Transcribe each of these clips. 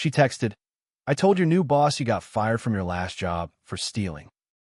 She texted, "I told your new boss you got fired from your last job for stealing.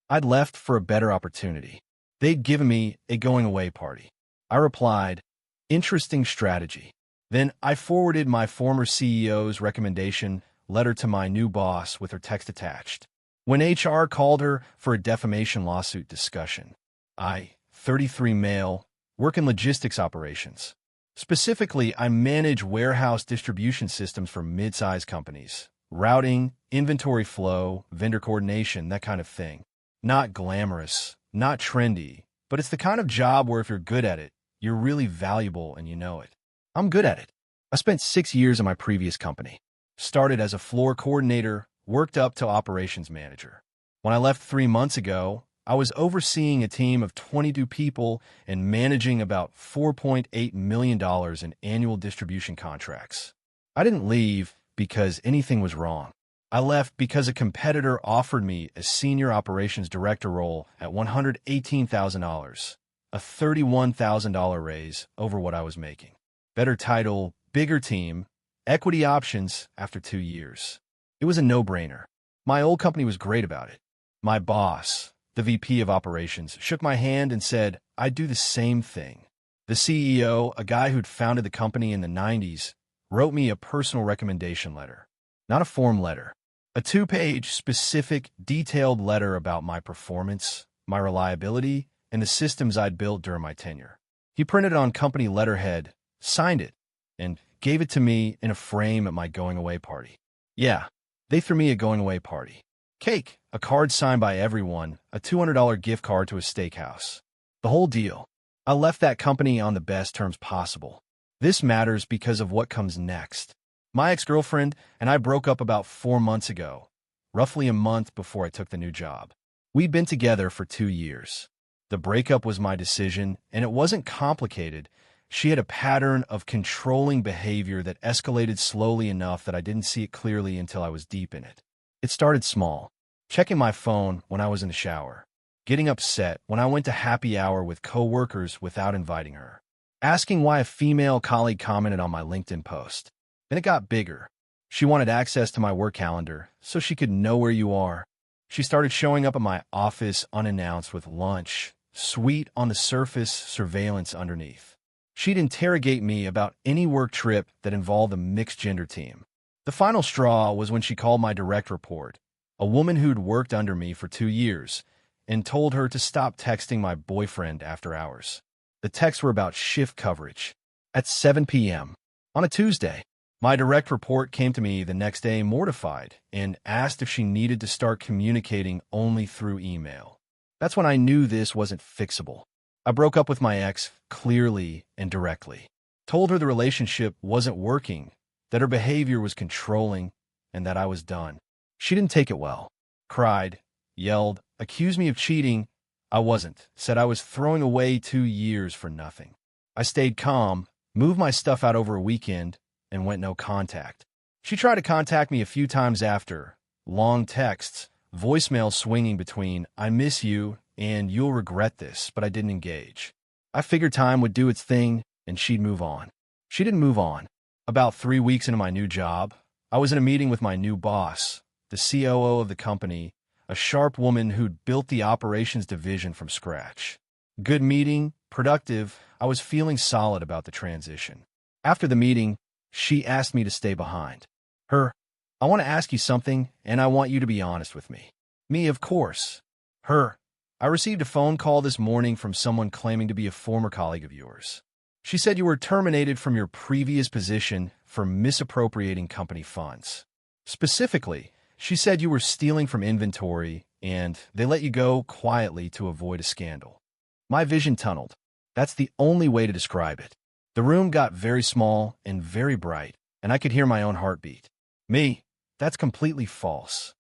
I'd left for a better opportunity. They'd given me a going-away party." I replied, "Interesting strategy." Then I forwarded my former CEO's recommendation letter to my new boss with her text attached. When HR called her for a defamation lawsuit discussion, I, 33 male, work in logistics operations. Specifically, I manage warehouse distribution systems for mid-sized companies. Routing, inventory flow, vendor coordination, that kind of thing. Not glamorous, not trendy, but it's the kind of job where if you're good at it, you're really valuable and you know it. I'm good at it. I spent 6 years in my previous company. Started as a floor coordinator, worked up to operations manager. When I left 3 months ago, I was overseeing a team of 22 people and managing about $4.8 million in annual distribution contracts. I didn't leave because anything was wrong. I left because a competitor offered me a senior operations director role at $118,000, a $31,000 raise over what I was making. Better title, bigger team, equity options after 2 years. It was a no-brainer. My old company was great about it. My boss, the VP of operations, shook my hand and said, "I'd do the same thing." The CEO, a guy who'd founded the company in the 90s, wrote me a personal recommendation letter. Not a form letter. A 2-page, specific, detailed letter about my performance, my reliability, and the systems I'd built during my tenure. He printed it on company letterhead, signed it, and gave it to me in a frame at my going-away party. Yeah, they threw me a going-away party. Cake, a card signed by everyone, a $200 gift card to a steakhouse. The whole deal. I left that company on the best terms possible. This matters because of what comes next. My ex-girlfriend and I broke up about 4 months ago, roughly a month before I took the new job. We'd been together for 2 years. The breakup was my decision, and it wasn't complicated. She had a pattern of controlling behavior that escalated slowly enough that I didn't see it clearly until I was deep in it. It started small, checking my phone when I was in the shower, getting upset when I went to happy hour with coworkers without inviting her, asking why a female colleague commented on my LinkedIn post. Then it got bigger. She wanted access to my work calendar so she could know where you are. She started showing up at my office unannounced with lunch, sweet on the surface, surveillance underneath. She'd interrogate me about any work trip that involved a mixed-gender team. The final straw was when she called my direct report, a woman who'd worked under me for 2 years, and told her to stop texting my boyfriend after hours. The texts were about shift coverage. At 7 p.m. on a Tuesday, my direct report came to me the next day mortified and asked if she needed to start communicating only through email. That's when I knew this wasn't fixable. I broke up with my ex clearly and directly. Told her the relationship wasn't working, that her behavior was controlling, and that I was done. She didn't take it well. Cried, yelled, accused me of cheating. I wasn't. Said I was throwing away 2 years for nothing. I stayed calm, moved my stuff out over a weekend, and went no contact. She tried to contact me a few times after. Long texts, voicemail swinging between, "I miss you," and "you'll regret this," but I didn't engage. I figured time would do its thing, and she'd move on. She didn't move on. About 3 weeks into my new job, I was in a meeting with my new boss, the COO of the company, a sharp woman who'd built the operations division from scratch. Good meeting, productive. I was feeling solid about the transition. After the meeting, she asked me to stay behind. "I want to ask you something, and I want you to be honest with me." Me, of course. "I received a phone call this morning from someone claiming to be a former colleague of yours. She said you were terminated from your previous position for misappropriating company funds. Specifically, she said you were stealing from inventory, and they let you go quietly to avoid a scandal." My vision tunneled. That's the only way to describe it. The room got very small and very bright, and I could hear my own heartbeat. Me, "That's completely false."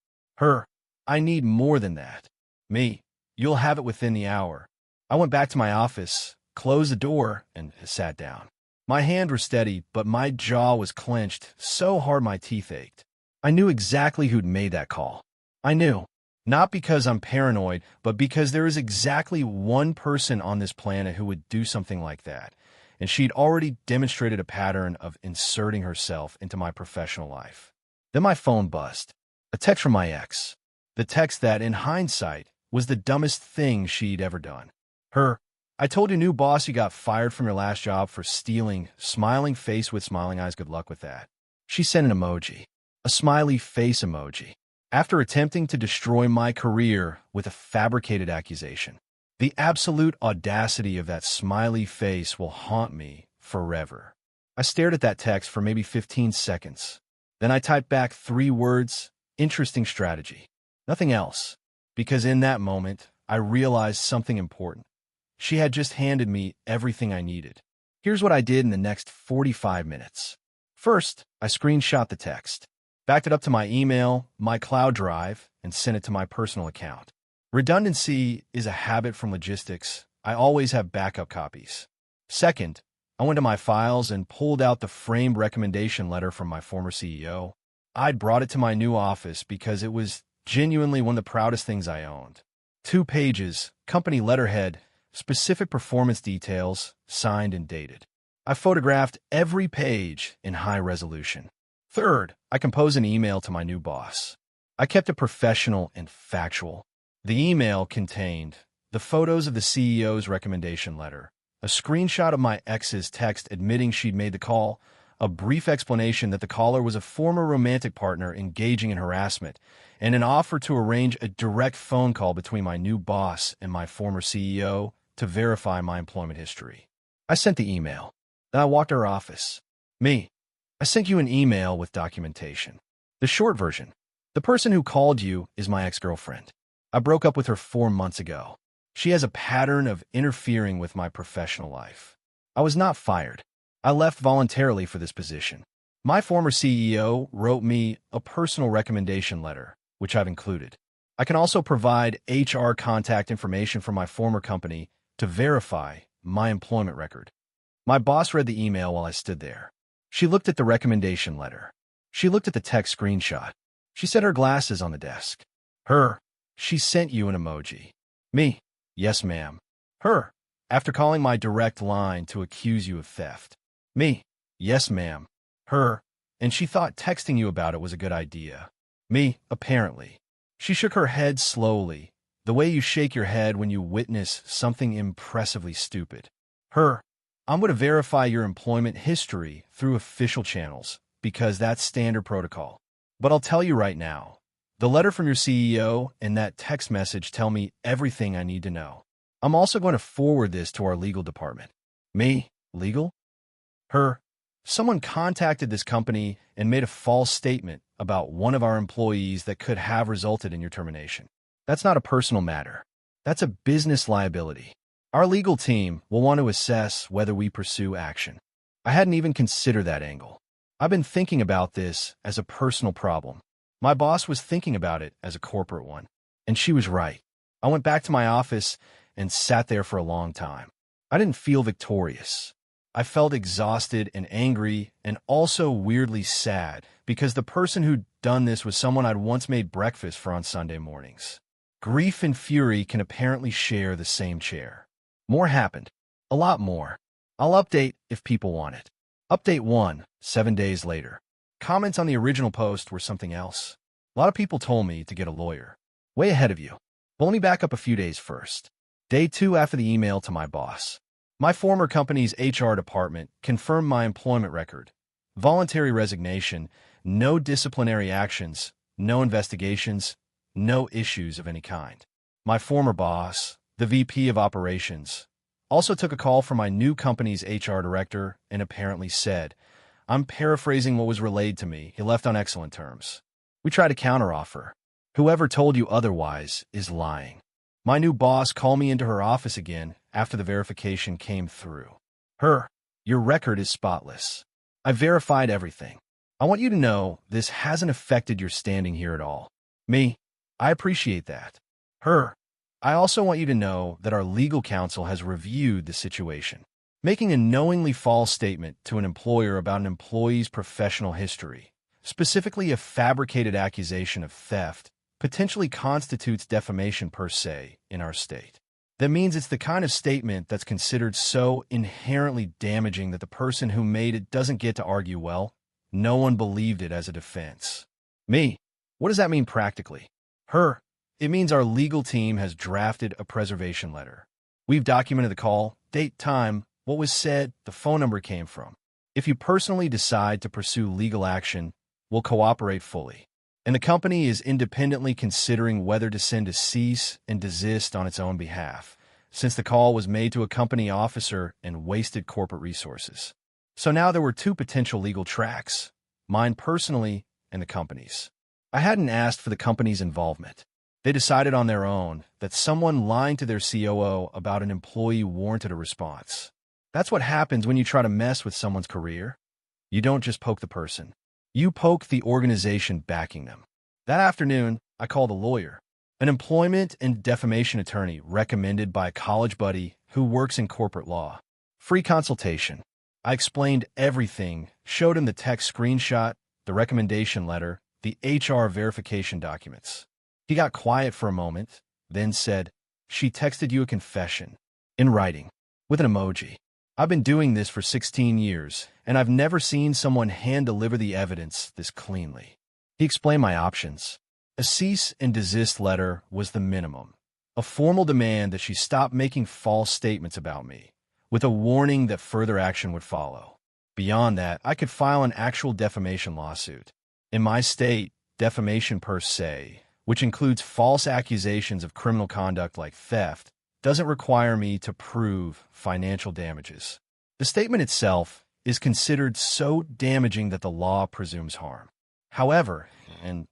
"I need more than that." Me, "You'll have it within the hour." I went back to my office, closed the door, and sat down. My hands were steady, but my jaw was clenched so hard my teeth ached. I knew exactly who'd made that call. I knew. Not because I'm paranoid, but because there is exactly one person on this planet who would do something like that, and she'd already demonstrated a pattern of inserting herself into my professional life. Then my phone buzzed. A text from my ex. The text that, in hindsight, was the dumbest thing she'd ever done. I told your new boss you got fired from your last job for stealing, smiling face with smiling eyes, good luck with that. She sent an emoji, a smiley face emoji, after attempting to destroy my career with a fabricated accusation. The absolute audacity of that smiley face will haunt me forever. I stared at that text for maybe 15 seconds. Then I typed back 3 words, interesting strategy. Nothing else, because in that moment, I realized something important. She had just handed me everything I needed. Here's what I did in the next 45 minutes. First, I screenshot the text, backed it up to my email, my cloud drive, and sent it to my personal account. Redundancy is a habit from logistics. I always have backup copies. Second, I went to my files and pulled out the framed recommendation letter from my former CEO. I'd brought it to my new office because it was genuinely one of the proudest things I owned. 2 pages, company letterhead, specific performance details, signed and dated. I photographed every page in high resolution. Third, I composed an email to my new boss. I kept it professional and factual. The email contained the photos of the CEO's recommendation letter, a screenshot of my ex's text admitting she'd made the call, a brief explanation that the caller was a former romantic partner engaging in harassment, and an offer to arrange a direct phone call between my new boss and my former CEO to verify my employment history. I sent the email. Then I walked to her office. I sent you an email with documentation. The short version. The person who called you is my ex-girlfriend. I broke up with her 4 months ago. She has a pattern of interfering with my professional life. I was not fired. I left voluntarily for this position. My former CEO wrote me a personal recommendation letter, which I've included. I can also provide HR contact information from my former company to verify my employment record. My boss read the email while I stood there. She looked at the recommendation letter. She looked at the text screenshot. She set her glasses on the desk. She sent you an emoji. Yes, ma'am. After calling my direct line to accuse you of theft. Yes, ma'am. And she thought texting you about it was a good idea. Apparently. She shook her head slowly, the way you shake your head when you witness something impressively stupid. I'm going to verify your employment history through official channels, because that's standard protocol. But I'll tell you right now, the letter from your CEO and that text message tell me everything I need to know. I'm also going to forward this to our legal department. Legal? Someone contacted this company and made a false statement about one of our employees that could have resulted in your termination. That's not a personal matter. That's a business liability. Our legal team will want to assess whether we pursue action. I hadn't even considered that angle. I've been thinking about this as a personal problem. My boss was thinking about it as a corporate one. And she was right. I went back to my office and sat there for a long time. I didn't feel victorious. I felt exhausted and angry and also weirdly sad because the person who'd done this was someone I'd once made breakfast for on Sunday mornings. Grief and fury can apparently share the same chair. More happened. A lot more. I'll update if people want it. Update 1, 7 days later. Comments on the original post were something else. A lot of people told me to get a lawyer. Way ahead of you. But let me back up a few days first. Day 2 after the email to my boss. My former company's HR department confirmed my employment record. Voluntary resignation, no disciplinary actions, no investigations, no issues of any kind. My former boss, the VP of Operations, also took a call from my new company's HR director and apparently said, I'm paraphrasing what was relayed to me, he left on excellent terms. We tried a counteroffer. Whoever told you otherwise is lying. My new boss called me into her office again after the verification came through. Your record is spotless. I verified everything. I want you to know this hasn't affected your standing here at all. I appreciate that. I also want you to know that our legal counsel has reviewed the situation. Making a knowingly false statement to an employer about an employee's professional history, specifically a fabricated accusation of theft, potentially constitutes defamation per se in our state. That means it's the kind of statement that's considered so inherently damaging that the person who made it doesn't get to argue, well, no one believed it as a defense. Me. What does that mean practically? Her. It means our legal team has drafted a preservation letter. We've documented the call, date, time, what was said, the phone number it came from. If you personally decide to pursue legal action, we'll cooperate fully. And the company is independently considering whether to send a cease and desist on its own behalf, since the call was made to a company officer and wasted corporate resources. So now there were two potential legal tracks, mine personally and the company's. I hadn't asked for the company's involvement. They decided on their own that someone lying to their COO about an employee warranted a response. That's what happens when you try to mess with someone's career. You don't just poke the person. You poke the organization backing them. That afternoon, I called a lawyer, an employment and defamation attorney recommended by a college buddy who works in corporate law. Free consultation. I explained everything, showed him the text screenshot, the recommendation letter, the HR verification documents. He got quiet for a moment, then said, "She texted you a confession." In writing, with an emoji. I've been doing this for 16 years, and I've never seen someone hand-deliver the evidence this cleanly. He explained my options. A cease and desist letter was the minimum. A formal demand that she stop making false statements about me, with a warning that further action would follow. Beyond that, I could file an actual defamation lawsuit. In my state, defamation per se, which includes false accusations of criminal conduct like theft, doesn't require me to prove financial damages. The statement itself is considered so damaging that the law presumes harm. However, and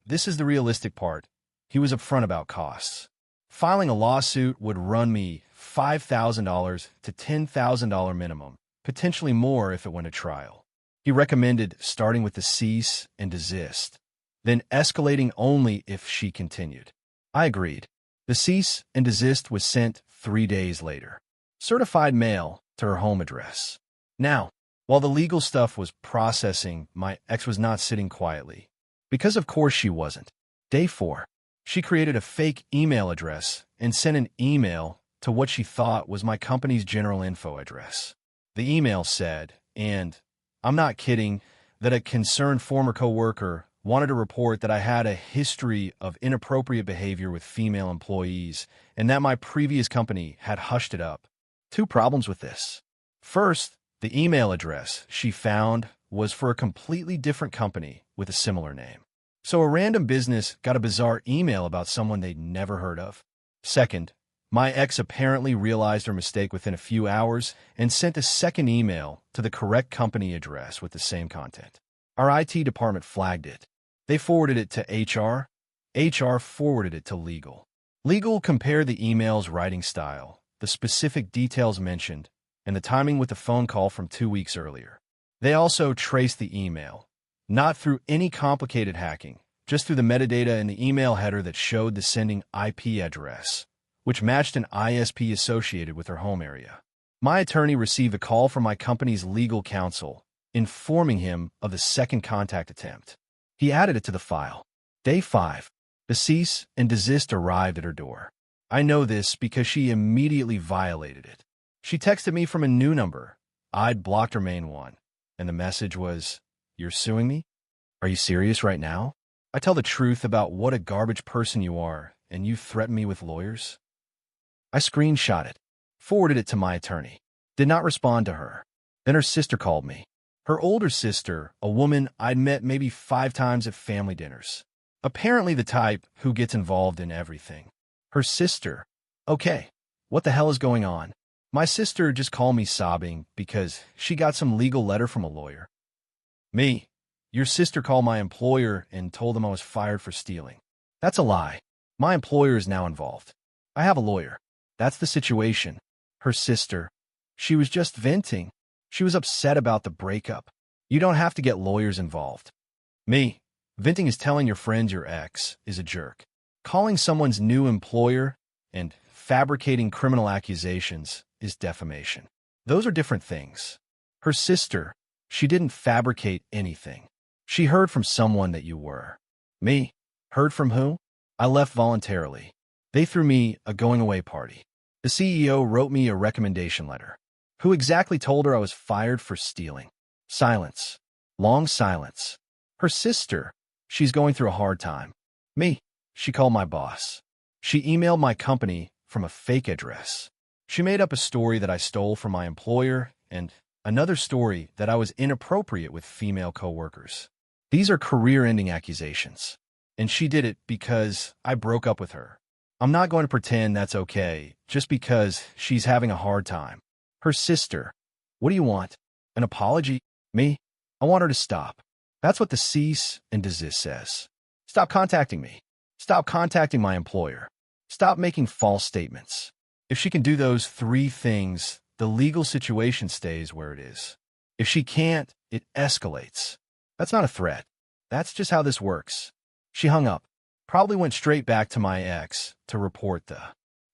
this is the realistic part, he was upfront about costs. Filing a lawsuit would run me $5,000 to $10,000 minimum, potentially more if it went to trial. He recommended starting with the cease and desist, then escalating only if she continued. I agreed. The cease and desist was sent 3 days later. Certified mail to her home address. Now, while the legal stuff was processing, my ex was not sitting quietly. Because of course she wasn't. Day 4, she created a fake email address and sent an email to what she thought was my company's general info address. The email said, and I'm not kidding, that a concerned former coworker wanted to report that I had a history of inappropriate behavior with female employees and that my previous company had hushed it up. 2 problems with this. First, the email address she found was for a completely different company with a similar name. So a random business got a bizarre email about someone they'd never heard of. Second, my ex apparently realized her mistake within a few hours and sent a second email to the correct company address with the same content. Our IT department flagged it. They forwarded it to HR. HR forwarded it to legal. Legal compared the email's writing style, the specific details mentioned, and the timing with the phone call from 2 weeks earlier. They also traced the email, not through any complicated hacking, just through the metadata in the email header that showed the sending IP address, which matched an ISP associated with her home area. My attorney received a call from my company's legal counsel, informing him of the second contact attempt. He added it to the file. Day 5. The cease and desist arrived at her door. I know this because she immediately violated it. She texted me from a new number. I'd blocked her main one, and the message was, "You're suing me? Are you serious right now? I tell the truth about what a garbage person you are, and you threaten me with lawyers?" I screenshot it, forwarded it to my attorney. Did not respond to her. Then her sister called me. Her older sister, a woman I'd met maybe 5 times at family dinners. Apparently the type who gets involved in everything. Her sister. Okay, what the hell is going on? My sister just called me sobbing because she got some legal letter from a lawyer. Me. Your sister called my employer and told them I was fired for stealing. That's a lie. My employer is now involved. I have a lawyer. That's the situation. Her sister. She was just venting. She was upset about the breakup. You don't have to get lawyers involved. Me. Venting is telling your friends your ex is a jerk. Calling someone's new employer and fabricating criminal accusations is defamation. Those are different things. Her sister, she didn't fabricate anything. She heard from someone that you were. Me. Heard from who? I left voluntarily. They threw me a going-away party. The CEO wrote me a recommendation letter. Who exactly told her I was fired for stealing? Silence. Long silence. Her sister. She's going through a hard time. Me. She called my boss. She emailed my company from a fake address. She made up a story that I stole from my employer and another story that I was inappropriate with female coworkers. These are career-ending accusations. And she did it because I broke up with her. I'm not going to pretend that's okay just because she's having a hard time. Her sister. What do you want? An apology? Me? I want her to stop. That's what the cease and desist says. Stop contacting me. Stop contacting my employer. Stop making false statements. If she can do those 3 things, the legal situation stays where it is. If she can't, it escalates. That's not a threat. That's just how this works. She hung up. Probably went straight back to my ex to report the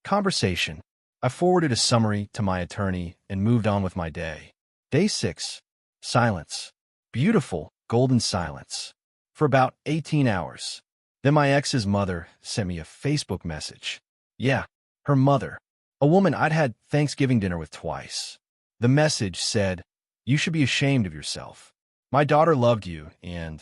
conversation. I forwarded a summary to my attorney and moved on with my day. Day 6. Silence. Beautiful, golden silence. For about 18 hours. Then my ex's mother sent me a Facebook message. Yeah, her mother. A woman I'd had Thanksgiving dinner with twice. The message said, "You should be ashamed of yourself. My daughter loved you, and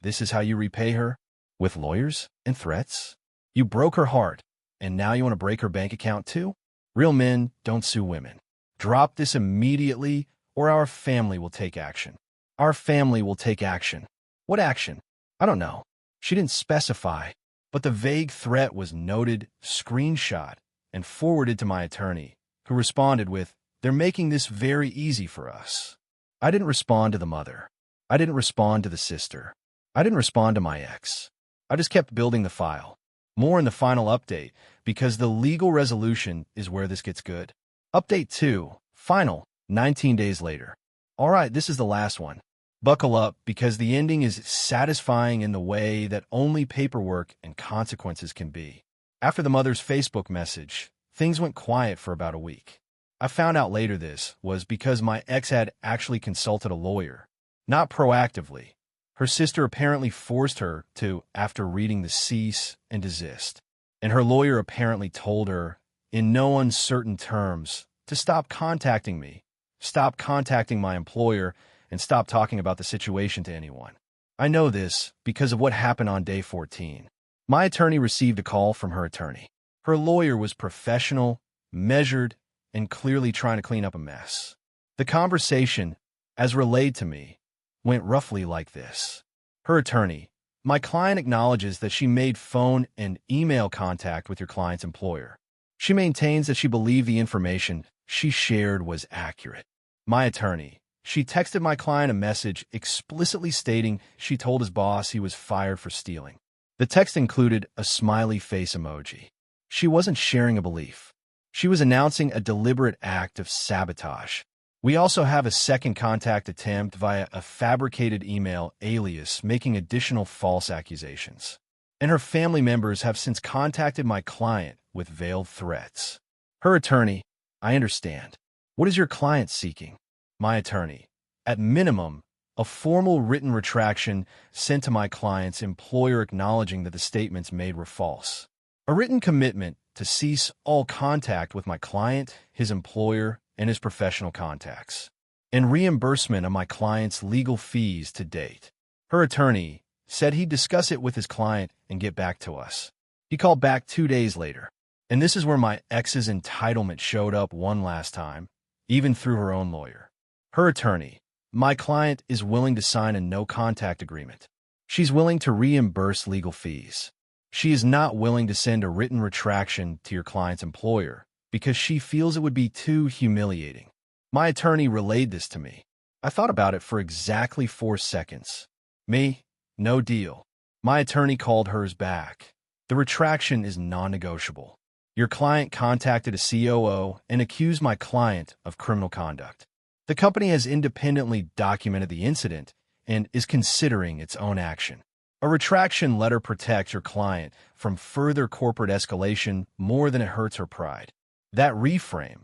this is how you repay her? With lawyers and threats? You broke her heart, and now you want to break her bank account too? Real men don't sue women. Drop this immediately, or our family will take action." Our family will take action. What action? I don't know. She didn't specify, but the vague threat was noted, screenshot, and forwarded to my attorney, who responded with, "They're making this very easy for us." I didn't respond to the mother. I didn't respond to the sister. I didn't respond to my ex. I just kept building the file. More in the final update, because the legal resolution is where this gets good. Update 2, final, 19 days later. All right, this is the last one. Buckle up, because the ending is satisfying in the way that only paperwork and consequences can be. After the mother's Facebook message, things went quiet for about a week. I found out later this was because my ex had actually consulted a lawyer. Not proactively. Her sister apparently forced her to after reading the cease and desist. And her lawyer apparently told her, in no uncertain terms, to stop contacting me, stop contacting my employer, and stop talking about the situation to anyone. I know this because of what happened on day 14. My attorney received a call from her attorney. Her lawyer was professional, measured, and clearly trying to clean up a mess. The conversation, as relayed to me, went roughly like this. Her attorney: "My client acknowledges that she made phone and email contact with your client's employer. She maintains that she believed the information she shared was accurate." My attorney: "She texted my client a message explicitly stating she told his boss he was fired for stealing. The text included a smiley face emoji. She wasn't sharing a belief. She was announcing a deliberate act of sabotage. We also have a second contact attempt via a fabricated email alias making additional false accusations. And her family members have since contacted my client with veiled threats." Her attorney: "I understand. What is your client seeking?" My attorney: "At minimum, a formal written retraction sent to my client's employer acknowledging that the statements made were false. A written commitment to cease all contact with my client, his employer, and his professional contacts. And reimbursement of my client's legal fees to date." Her attorney said he'd discuss it with his client and get back to us. He called back 2 days later. And this is where my ex's entitlement showed up one last time, even through her own lawyer. Her attorney: "My client is willing to sign a no-contact agreement. She's willing to reimburse legal fees. She is not willing to send a written retraction to your client's employer because she feels it would be too humiliating." My attorney relayed this to me. I thought about it for exactly 4 seconds. Me? No deal. My attorney called hers back. "The retraction is non-negotiable. Your client contacted a COO and accused my client of criminal conduct. The company has independently documented the incident and is considering its own action. A retraction letter protects your client from further corporate escalation more than it hurts her pride. That reframe,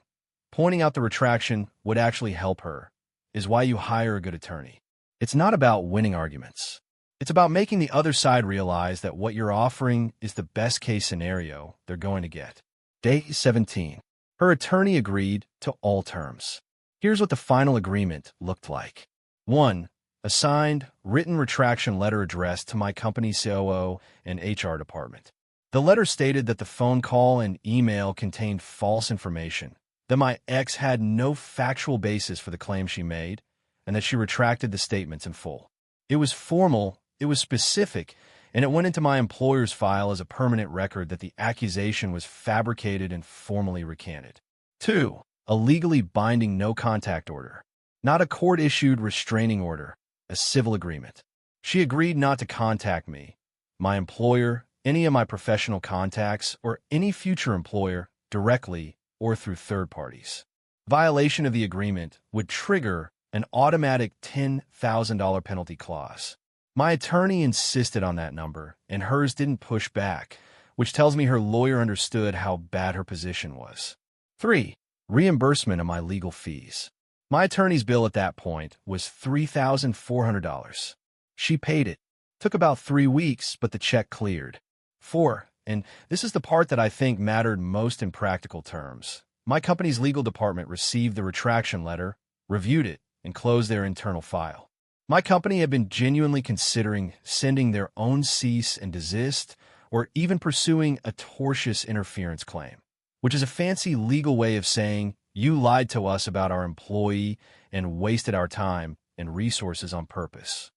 pointing out the retraction would actually help her, is why you hire a good attorney. It's not about winning arguments. It's about making the other side realize that what you're offering is the best-case scenario they're going to get." Day 17. Her attorney agreed to all terms. Here's what the final agreement looked like. 1. a signed, written retraction letter addressed to my company's COO and HR department. The letter stated that the phone call and email contained false information, that my ex had no factual basis for the claim she made, and that she retracted the statements in full. It was formal, it was specific, and it went into my employer's file as a permanent record that the accusation was fabricated and formally recanted. 2. A legally binding no-contact order. Not a court-issued restraining order, a civil agreement. She agreed not to contact me, my employer, any of my professional contacts, or any future employer, directly or through third parties. Violation of the agreement would trigger an automatic $10,000 penalty clause. My attorney insisted on that number, and hers didn't push back, which tells me her lawyer understood how bad her position was. 3. Reimbursement of my legal fees. My attorney's bill at that point was $3,400. She paid it. Took about 3 weeks, but the check cleared. 4. And this is the part that I think mattered most in practical terms. My company's legal department received the retraction letter, reviewed it, and closed their internal file. My company had been genuinely considering sending their own cease and desist, or even pursuing a tortious interference claim, which is a fancy legal way of saying you lied to us about our employee and wasted our time and resources on purpose.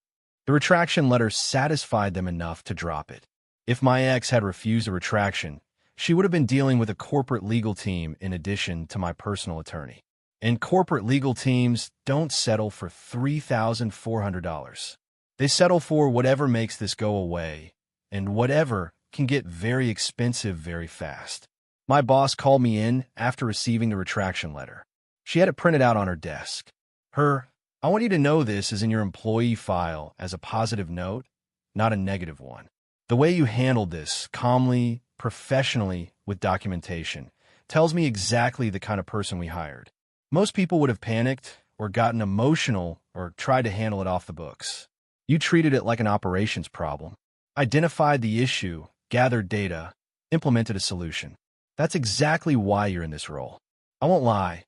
The retraction letter satisfied them enough to drop it. If my ex had refused a retraction, she would have been dealing with a corporate legal team in addition to my personal attorney. And corporate legal teams don't settle for $3,400. They settle for whatever makes this go away, and whatever can get very expensive very fast. My boss called me in after receiving the retraction letter. She had it printed out on her desk. I want you to know this is in your employee file as a positive note, not a negative one. The way you handled this, calmly, professionally, with documentation, tells me exactly the kind of person we hired. Most people would have panicked or gotten emotional or tried to handle it off the books. You treated it like an operations problem, identified the issue, gathered data, implemented a solution. That's exactly why you're in this role. I won't lie.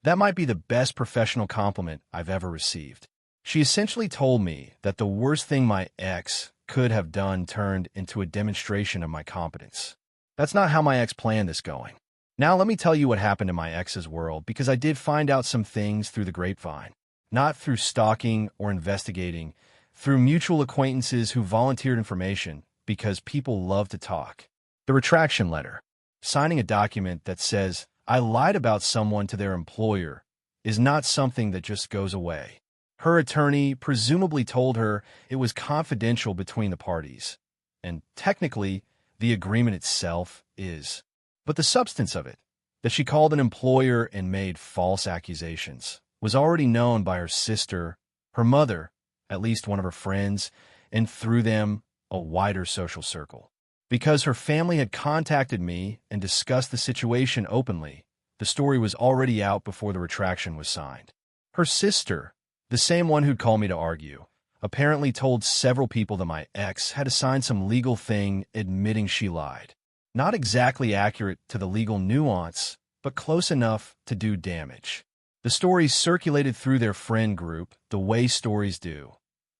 That might be the best professional compliment I've ever received. She essentially told me that the worst thing my ex could have done turned into a demonstration of my competence. That's not how my ex planned this going. Now let me tell you what happened in my ex's world, because I did find out some things through the grapevine. Not through stalking or investigating, through mutual acquaintances who volunteered information, because people love to talk. The retraction letter, signing a document that says, I lied about someone to their employer, is not something that just goes away. Her attorney presumably told her it was confidential between the parties, and technically, the agreement itself is. But the substance of it, that she called an employer and made false accusations, was already known by her sister, her mother, at least one of her friends, and through them, a wider social circle. Because her family had contacted me and discussed the situation openly, the story was already out before the retraction was signed. Her sister, the same one who'd call me to argue, apparently told several people that my ex had to sign some legal thing admitting she lied. Not exactly accurate to the legal nuance, but close enough to do damage. The stories circulated through their friend group the way stories do,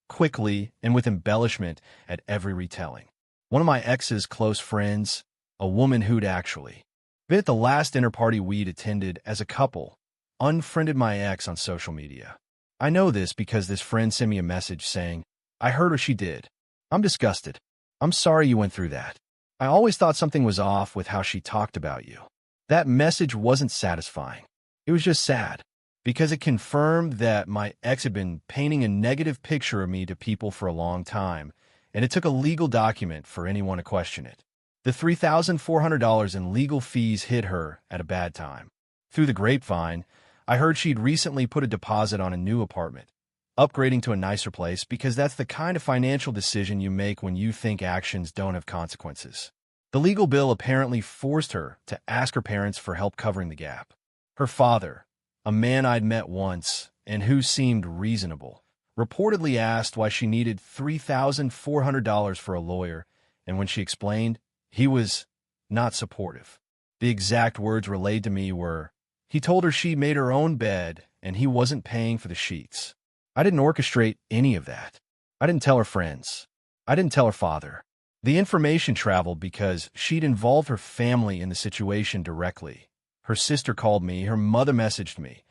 quickly and with embellishment at every retelling. One of my ex's close friends, a woman who'd actually been at the last dinner party we'd attended as a couple, unfriended my ex on social media. I know this because this friend sent me a message saying, I heard what she did. I'm disgusted. I'm sorry you went through that. I always thought something was off with how she talked about you. That message wasn't satisfying. It was just sad, because it confirmed that my ex had been painting a negative picture of me to people for a long time, and it took a legal document for anyone to question it. The $3,400 in legal fees hit her at a bad time. Through the grapevine, I heard she'd recently put a deposit on a new apartment, upgrading to a nicer place, because that's the kind of financial decision you make when you think actions don't have consequences. The legal bill apparently forced her to ask her parents for help covering the gap. Her father, a man I'd met once and who seemed reasonable, reportedly asked why she needed $3,400 for a lawyer, and when she explained, he was not supportive. The exact words relayed to me were, he told her she made her own bed and he wasn't paying for the sheets. I didn't orchestrate any of that. I didn't tell her friends. I didn't tell her father. The information traveled because she'd involved her family in the situation directly. Her sister called me, her mother messaged me.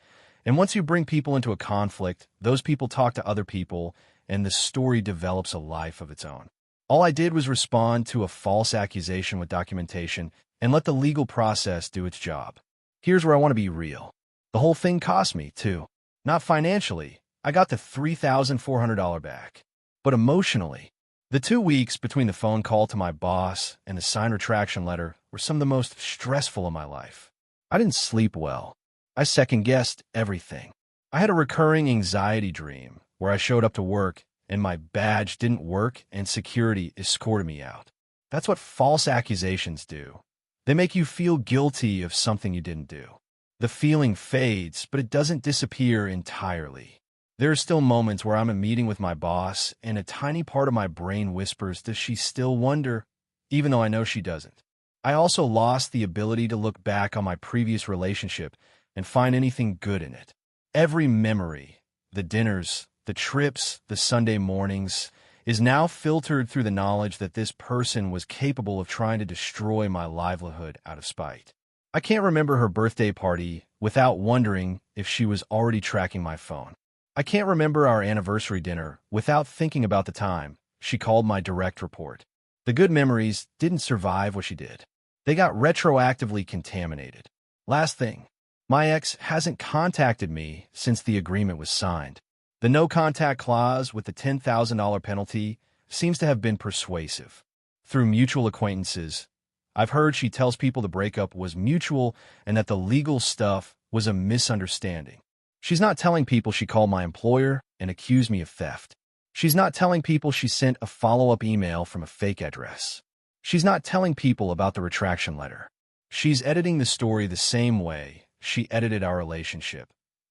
And once you bring people into a conflict, those people talk to other people, and the story develops a life of its own. All I did was respond to a false accusation with documentation and let the legal process do its job. Here's where I want to be real. The whole thing cost me, too. Not financially. I got the $3,400 back. But emotionally, the 2 weeks between the phone call to my boss and the signed retraction letter were some of the most stressful of my life. I didn't sleep well. I second-guessed everything. I had a recurring anxiety dream where I showed up to work and my badge didn't work and security escorted me out. That's what false accusations do. They make you feel guilty of something you didn't do. The feeling fades, but it doesn't disappear entirely. There are still moments where I'm in a meeting with my boss, and a tiny part of my brain whispers, does she still wonder? Even though I know she doesn't. I also lost the ability to look back on my previous relationship and find anything good in it. Every memory, the dinners, the trips, the Sunday mornings, is now filtered through the knowledge that this person was capable of trying to destroy my livelihood out of spite. I can't remember her birthday party without wondering if she was already tracking my phone. I can't remember our anniversary dinner without thinking about the time she called my direct report. The good memories didn't survive what she did. They got retroactively contaminated. Last thing, my ex hasn't contacted me since the agreement was signed. The no-contact clause with the $10,000 penalty seems to have been persuasive. Through mutual acquaintances, I've heard she tells people the breakup was mutual and that the legal stuff was a misunderstanding. She's not telling people she called my employer and accused me of theft. She's not telling people she sent a follow-up email from a fake address. She's not telling people about the retraction letter. She's editing the story the same way she edited our relationship,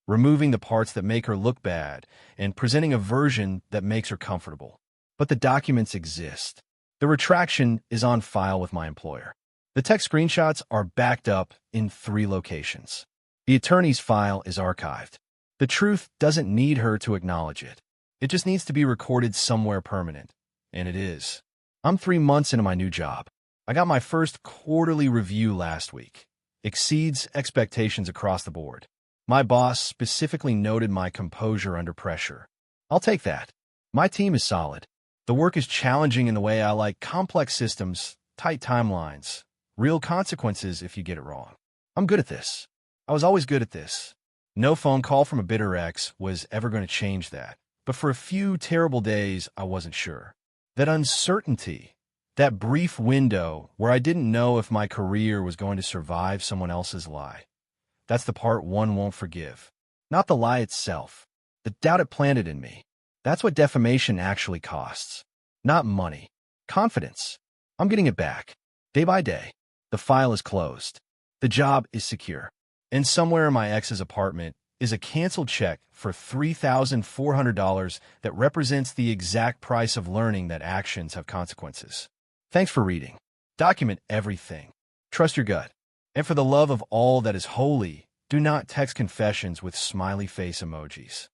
removing the parts that make her look bad and presenting a version that makes her comfortable. But the documents exist. The retraction is on file with my employer. The text screenshots are backed up in 3 locations. The attorney's file is archived. The truth doesn't need her to acknowledge it. It just needs to be recorded somewhere permanent. And it is. I'm 3 months into my new job. I got my first quarterly review last week. Exceeds expectations across the board. My boss specifically noted my composure under pressure. I'll take that. My team is solid. The work is challenging in the way I like: complex systems, tight timelines, real consequences if you get it wrong. I'm good at this. I was always good at this. No phone call from a bitter ex was ever going to change that. But for a few terrible days, I wasn't sure. That uncertainty, that brief window where I didn't know if my career was going to survive someone else's lie. That's the part one won't forgive. Not the lie itself. The doubt it planted in me. That's what defamation actually costs. Not money. Confidence. I'm getting it back. Day by day. The file is closed. The job is secure. And somewhere in my ex's apartment is a canceled check for $3,400 that represents the exact price of learning that actions have consequences. Thanks for reading. Document everything. Trust your gut. And for the love of all that is holy, do not text confessions with smiley face emojis.